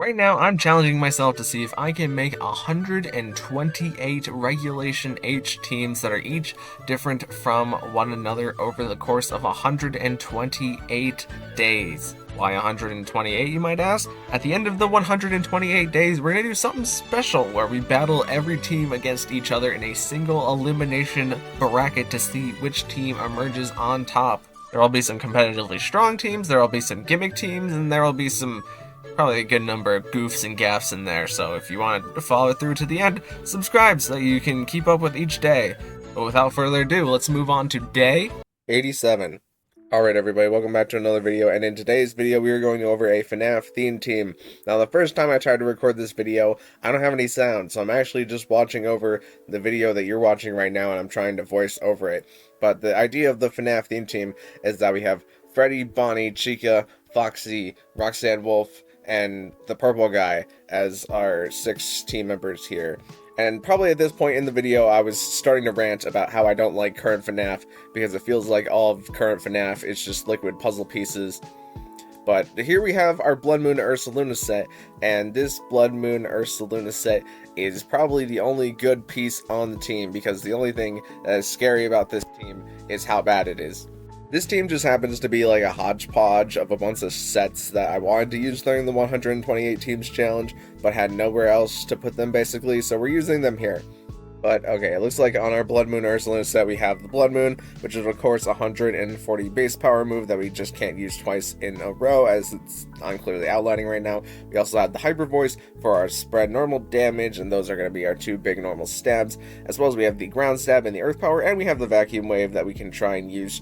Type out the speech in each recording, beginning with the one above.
Right now, I'm challenging myself to see if I can make 128 Regulation H teams that are each different from one another over the course of 128 days. Why 128, you might ask? At the end of the 128 days, we're going to do something special where we battle every team against each other in a single elimination bracket to see which team emerges on top. There will be some competitively strong teams, there will be some gimmick teams, and there will be some probably a good number of goofs and gaffs in there, so if you want to follow through to the end, subscribe so that you can keep up with each day. But without further ado, let's move on to day 87. Alright everybody, welcome back to another video, and in today's video we are going over a FNAF Theme team. Now the first time I tried to record this video, I don't have any sound, so I'm actually just watching over the video that you're watching right now and I'm trying to voice over it. But the idea of the FNAF Theme team is that we have Freddy, Bonnie, Chica, Foxy, Roxanne Wolf, and the purple guy as our 6 team members here. And probably at this point in the video I was starting to rant about how I don't like current FNAF because it feels like all of current FNAF is just liquid puzzle pieces. But here we have our Blood Moon Ursaluna set, and this Blood Moon Ursaluna set is probably the only good piece on the team because the only thing that is scary about this team is how bad it is. This team just happens to be like a hodgepodge of a bunch of sets that I wanted to use during the 128 teams challenge, but had nowhere else to put them basically, so we're using them here. But okay, it looks like on our Blood Moon Ursaluna set we have the Blood Moon, which is of course 140 base power move that we just can't use twice in a row as it's unclearly outlining right now. We also have the Hyper Voice for our spread normal damage, and those are going to be our 2 big normal stabs, as well as we have the Ground Stab and the Earth Power, and we have the Vacuum Wave that we can try and use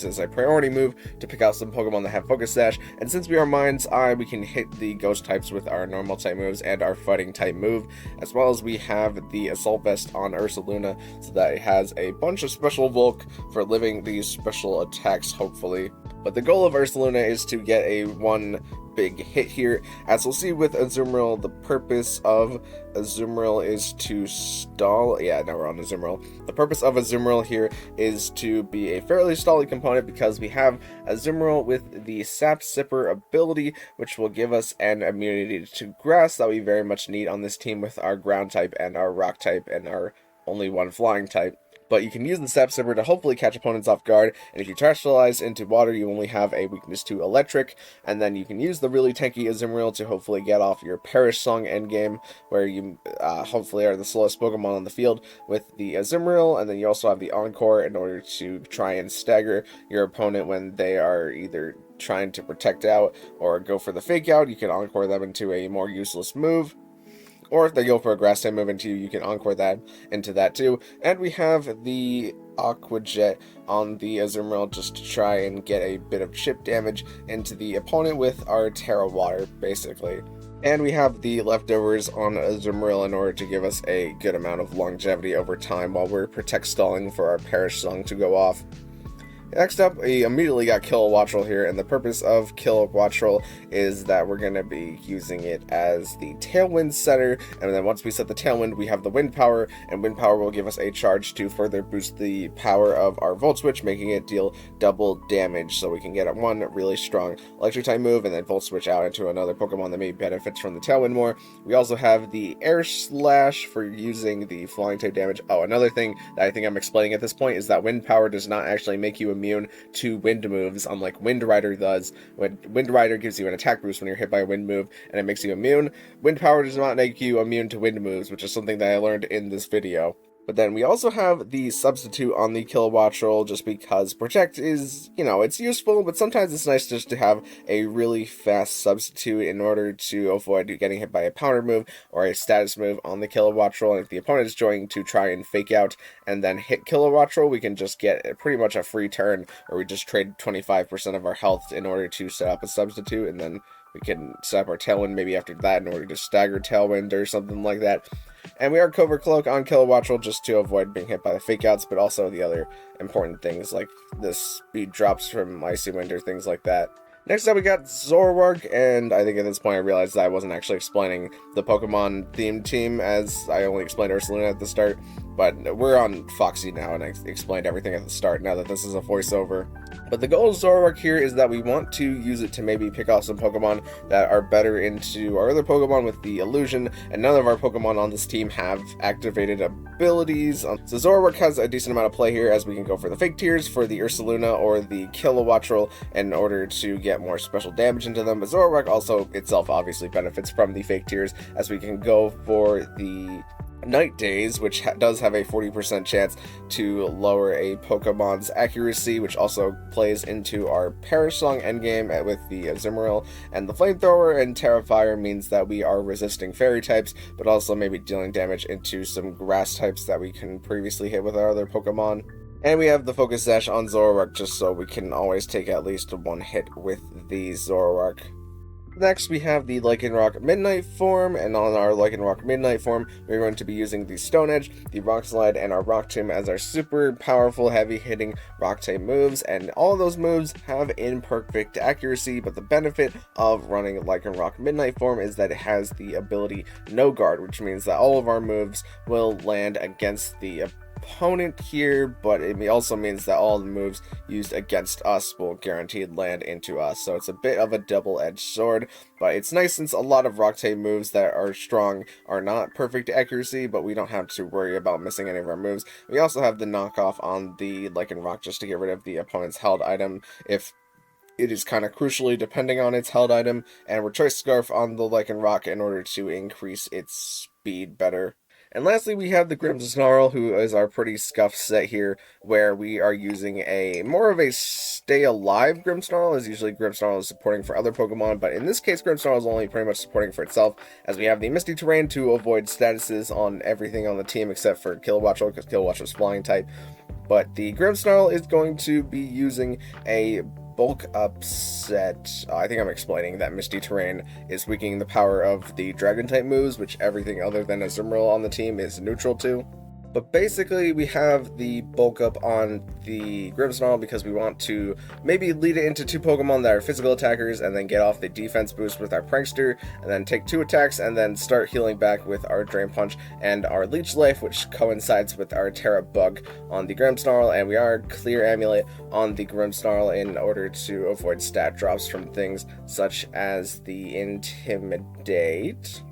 as a priority move to pick out some Pokemon that have Focus Sash, and since we are Mind's Eye, we can hit the Ghost types with our normal type moves and our Fighting type move, as well as we have the Assault Vest on Ursaluna so that it has a bunch of special Volk for living these special attacks hopefully. But the goal of Ursaluna is to get a one big hit here. As we'll see with Azumarill, the purpose of Azumarill is to stall. Yeah, now we're on Azumarill. The purpose of Azumarill here is to be a fairly stally component because we have Azumarill with the Sap Sipper ability, which will give us an immunity to grass that we very much need on this team with our ground type and our rock type and our only one flying type. But you can use the Sap Sipper to hopefully catch opponents off guard, and if you terrestrialize into water, you only have a weakness to electric, and then you can use the really tanky Azumarill to hopefully get off your Perish Song endgame, where you hopefully are the slowest Pokemon on the field with the Azumarill, and then you also have the Encore in order to try and stagger your opponent when they are either trying to protect out or go for the fake out. You can Encore them into a more useless move. Or if they go for a grass type move into you, you can Encore that into that too. And we have the Aqua Jet on the Azumarill just to try and get a bit of chip damage into the opponent with our Terra Water, basically. And we have the leftovers on Azumarill in order to give us a good amount of longevity over time while we're protect stalling for our Perish Song to go off. Next up, we immediately got Kilowattrel here, and the purpose of Kilowattrel is that we're going to be using it as the Tailwind setter, and then once we set the Tailwind, we have the Wind Power, and Wind Power will give us a charge to further boost the power of our Volt Switch, making it deal double damage, so we can get one really strong Electric type move, and then Volt Switch out into another Pokemon that maybe benefits from the Tailwind more. We also have the Air Slash for using the Flying type damage. Oh, another thing that I think I'm explaining at this point is that Wind Power does not actually make you immune to wind moves, unlike Wind Rider does. When Wind Rider gives you an attack boost when you're hit by a wind move, and it makes you immune. Wind Power does not make you immune to wind moves, which is something that I learned in this video. But then we also have the substitute on the Kilowattrel just because Protect is, it's useful, but sometimes it's nice just to have a really fast substitute in order to avoid getting hit by a Pounder move or a status move on the Kilowattrel. And if the opponent is trying to try and fake out and then hit Kilowattrel, we can just get pretty much a free turn, or we just trade 25% of our health in order to set up a substitute, and then we can set up our Tailwind maybe after that in order to stagger Tailwind or something like that. And we are Covert Cloak on Kilowattrel just to avoid being hit by the fake outs, but also the other important things like the speed drops from Icy Wind or things like that. Next up, we got Zoroark, and I think at this point I realized that I wasn't actually explaining the Pokemon themed team, as I only explained Ursaluna at the start, but we're on Foxy now, and I explained everything at the start now that this is a voiceover. But the goal of Zoroark here is that we want to use it to maybe pick off some Pokemon that are better into our other Pokemon with the illusion, and none of our Pokemon on this team have activated abilities. So Zoroark has a decent amount of play here, as we can go for the fake tiers, for the Ursaluna or the Kilowattrel in order to get more special damage into them. But Zoroark also itself obviously benefits from the fake tiers, as we can go for the Night Days, which does have a 40% chance to lower a Pokemon's accuracy, which also plays into our Perish Song endgame with the Azumarill, and the Flamethrower and Terrafire means that we are resisting Fairy types, but also maybe dealing damage into some Grass types that we can previously hit with our other Pokemon. And we have the Focus Sash on Zoroark just so we can always take at least one hit with the Zoroark. Next, we have the Lycanroc Midnight form, and on our Lycanroc Midnight form, we're going to be using the Stone Edge, the Rock Slide, and our Rock Tomb as our super powerful, heavy-hitting Rock-type moves, and all of those moves have imperfect accuracy, but the benefit of running Lycanroc Midnight form is that it has the ability No Guard, which means that all of our moves will land against the opponent here, but it also means that all the moves used against us will guaranteed land into us, so it's a bit of a double-edged sword. But it's nice since a lot of rock type moves that are strong are not perfect accuracy, but we don't have to worry about missing any of our moves. We also have the knockoff on the Lycanroc just to get rid of the opponent's held item if it is kind of crucially depending on its held item, and we're Choice Scarf on the Lycanroc in order to increase its speed better. And lastly, we have the Grimmsnarl, who is our pretty scuffed set here, where we are using a more of a stay alive Grimmsnarl, as usually Grimmsnarl is supporting for other Pokemon, but in this case Grimmsnarl is only pretty much supporting for itself, as we have the Misty Terrain to avoid statuses on everything on the team except for Kilowattrel, because Kilowattrel is flying type. But the Grimmsnarl is going to be using a bulk up set. I think I'm explaining that Misty Terrain is weakening the power of the Dragon type moves, which everything other than Azumarill on the team is neutral to. But basically, we have the bulk up on the Grimmsnarl because we want to maybe lead it into two Pokemon that are physical attackers and then get off the defense boost with our Prankster, and then take 2 attacks and then start healing back with our Drain Punch and our Leech Life, which coincides with our Terra Bug on the Grimmsnarl, and we are Clear Amulet on the Grimmsnarl in order to avoid stat drops from things such as the Intimidate.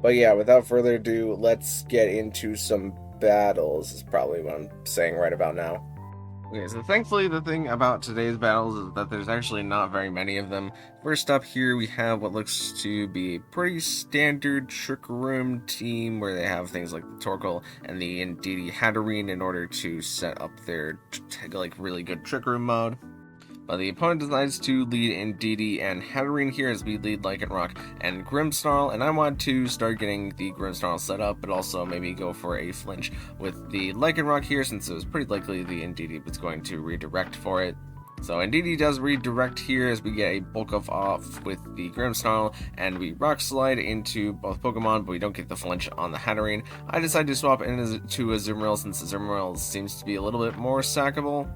But yeah, without further ado, let's get into some battles, is probably what I'm saying right about now. Okay, so thankfully the thing about today's battles is that there's actually not very many of them. First up here we have what looks to be a pretty standard Trick Room team where they have things like the Torkoal and the Indeedee Hatterene in order to set up their like really good Trick Room mode. But the opponent decides to lead Indeedee and Hatterene here as we lead Lycanroc and Grimmsnarl, and I want to start getting the Grimmsnarl set up, but also maybe go for a flinch with the Lycanroc here, since it was pretty likely the Indeedee was going to redirect for it. So Indeedee does redirect here as we get a bulk off with the Grimmsnarl, and we Rock Slide into both Pokemon, but we don't get the flinch on the Hatterene. I decide to swap into Azumarill since Azumarill seems to be a little bit more sackable.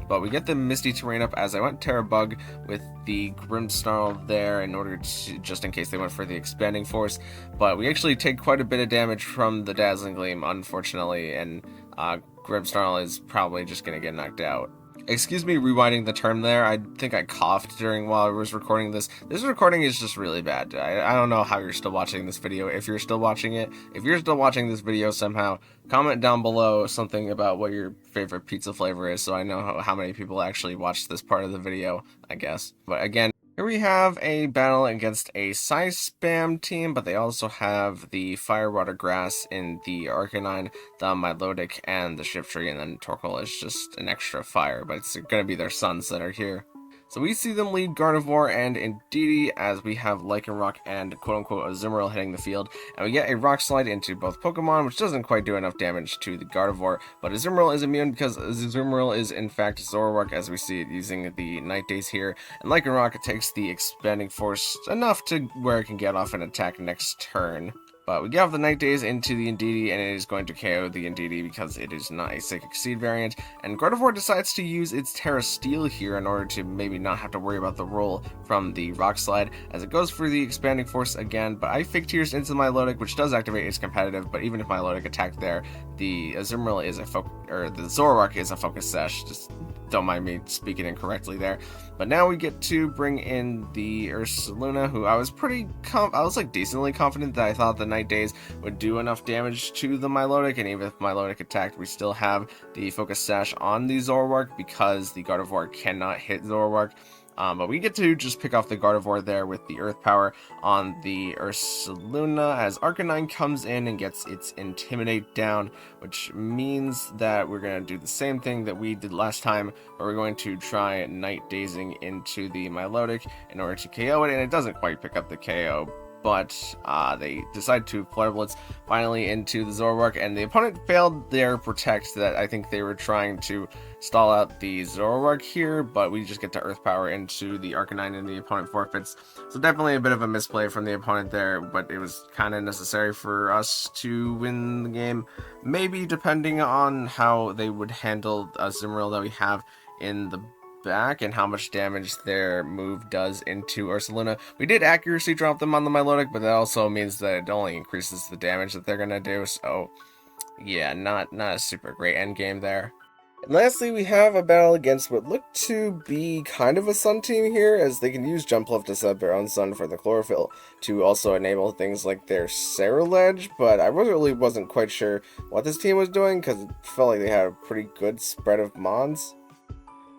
But we get the Misty Terrain up as I went Terra Bug with the Grimmsnarl there in order to, just in case they went for the Expanding Force. But we actually take quite a bit of damage from the Dazzling Gleam, unfortunately, and Grimmsnarl is probably just going to get knocked out. Excuse me rewinding the term there, I think I coughed while I was recording this. This recording is just really bad. I don't know how you're still watching this video, if you're still watching it. If you're still watching this video somehow, comment down below something about what your favorite pizza flavor is so I know how many people actually watched this part of the video, I guess. But again, here we have a battle against a Size Spam team, but they also have the Fire, Water, Grass in the Arcanine, the Milotic, and the Shiftry, and then Torkoal is just an extra fire, but it's going to be their sons that are here. So we see them lead Gardevoir and Indeedee as we have Lycanroc and quote-unquote Azumarill hitting the field, and we get a Rock Slide into both Pokemon, which doesn't quite do enough damage to the Gardevoir, but Azumarill is immune because Azumarill is in fact Zoroark as we see it using the Night Days here, and Lycanroc takes the Expanding Force enough to where it can get off an attack next turn. But we get off the Night Days into the Indeedee, and it is going to KO the Indeedee because it is not a Psychic Seed variant. And Gardevoir decides to use its Terra Steel here in order to maybe not have to worry about the roll from the Rock Slide, as it goes for the Expanding Force again. But I Fake Tears into my Milotic, which does activate its competitive, but even if my Milotic attacked there, the Azumarill is a the Zoroark is a Focus Sash. Just don't mind me speaking incorrectly there. But now we get to bring in the Ursaluna, who I was decently confident that I thought the Night Days would do enough damage to the Milotic, and even if Milotic attacked, we still have the Focus Sash on the Zoroark because the Gardevoir cannot hit Zoroark. But we get to just pick off the Gardevoir there with the Earth Power on the Ursaluna as Arcanine comes in and gets its Intimidate down, which means that we're going to do the same thing that we did last time, but we're going to try Night Dazing into the Milotic in order to KO it, and it doesn't quite pick up the KO. But they decide to Flare Blitz finally into the Zoroark, and the opponent failed their Protect that I think they were trying to stall out the Zoroark here, but we just get to Earth Power into the Arcanine and the opponent forfeits. So definitely a bit of a misplay from the opponent there, but it was kind of necessary for us to win the game, maybe depending on how they would handle a Azumarill that we have in the back and how much damage their move does into Ursaluna. We did accuracy drop them on the Milotic, but that also means that it only increases the damage that they're gonna do, so yeah, not a super great endgame there. And lastly, we have a battle against what looked to be kind of a Sun team here, as they can use Jump Bluff to set their own Sun for the Chlorophyll to also enable things like their Cerulege, but I really wasn't quite sure what this team was doing because it felt like they had a pretty good spread of Mons.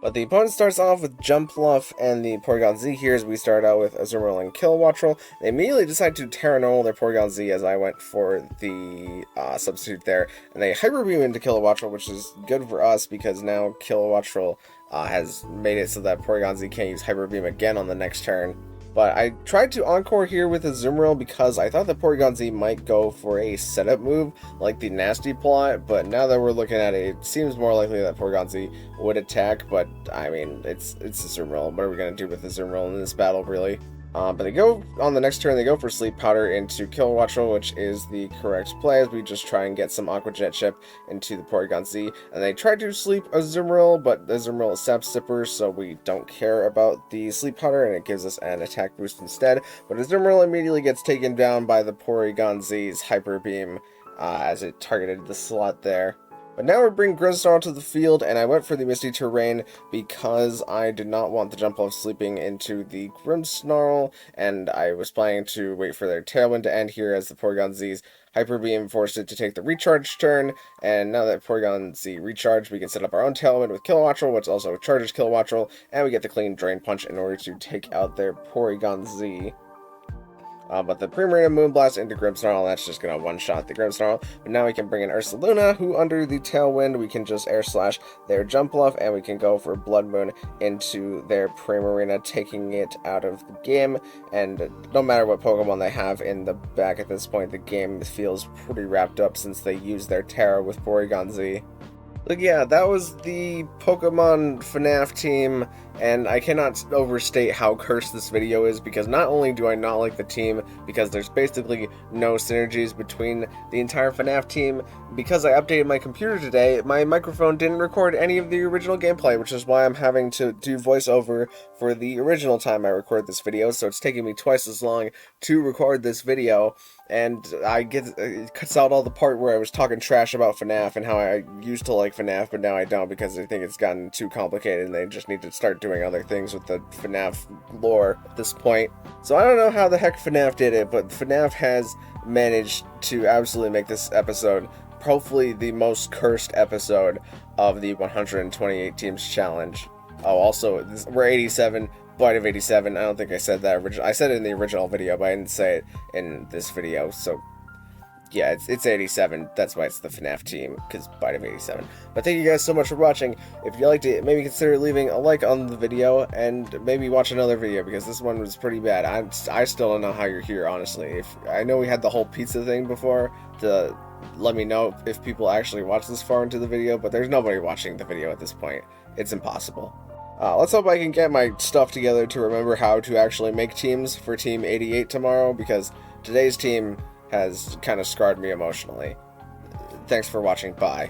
But the opponent starts off with Jump Bluff and the Porygon Z here, as we start out with Azumarill and Kilowattrel. They immediately decide to Terra Normal their Porygon Z as I went for the substitute there. And they Hyper Beam into Kilowattrel, which is good for us because now Kilowattrel has made it so that Porygon Z can't use Hyper Beam again on the next turn. But I tried to Encore here with Azumarill because I thought the Porygon Z might go for a setup move like the Nasty Plot, but now that we're looking at it, it seems more likely that Porygon Z would attack, but I mean, it's Azumarill. What are we going to do with Azumarill in this battle, really? But they go, on the next turn, they go for Sleep Powder into Kilowattrel, which is the correct play, as we just try and get some Aqua Jet Chip into the Porygon Z. And they try to sleep Azumarill, but Azumarill is Sap Sipper, so we don't care about the Sleep Powder, and it gives us an attack boost instead. But Azumarill immediately gets taken down by the Porygon Z's Hyper Beam, as it targeted the slot there. But now we bring Grimmsnarl to the field, and I went for the Misty Terrain because I did not want the Jump Bluff sleeping into the Grimmsnarl, and I was planning to wait for their Tailwind to end here as the Porygon Z's Hyper Beam forced it to take the Recharge turn, and now that Porygon Z recharged, we can set up our own Tailwind with Kilowattrel, which also charges Kilowattrel, and we get the clean Drain Punch in order to take out their Porygon Z. But the Primarina Moonblast into Grimmsnarl, that's just going to one-shot the Grimmsnarl. But now we can bring in Ursaluna, who under the Tailwind, we can just Air Slash their Jump Bluff, and we can go for Blood Moon into their Primarina, taking it out of the game. And no matter what Pokemon they have in the back at this point, the game feels pretty wrapped up since they use their Terra with Porygon Z. Look, yeah, that was the Pokemon FNAF team, and I cannot overstate how cursed this video is, because not only do I not like the team, because there's basically no synergies between the entire FNAF team, because I updated my computer today, my microphone didn't record any of the original gameplay, which is why I'm having to do voiceover for the original time I record this video, so it's taking me twice as long to record this video. And it cuts out all the part where I was talking trash about FNAF and how I used to like FNAF, but now I don't because I think it's gotten too complicated and they just need to start doing other things with the FNAF lore at this point. So I don't know how the heck FNAF did it, but FNAF has managed to absolutely make this episode hopefully the most cursed episode of the 128 Teams Challenge. Oh, also, we're 87. Bite of 87. I don't think I said that original. I said it in the original video, but I didn't say it in this video. So, yeah, it's 87. That's why it's the FNAF team, because Bite of 87. But thank you guys so much for watching. If you liked it, maybe consider leaving a like on the video, and maybe watch another video, because this one was pretty bad. I still don't know how you're here, honestly. I know we had the whole pizza thing before to let me know if people actually watch this far into the video, but there's nobody watching the video at this point. It's impossible. Let's hope I can get my stuff together to remember how to actually make teams for Team 88 tomorrow, because today's team has kind of scarred me emotionally. Thanks for watching. Bye.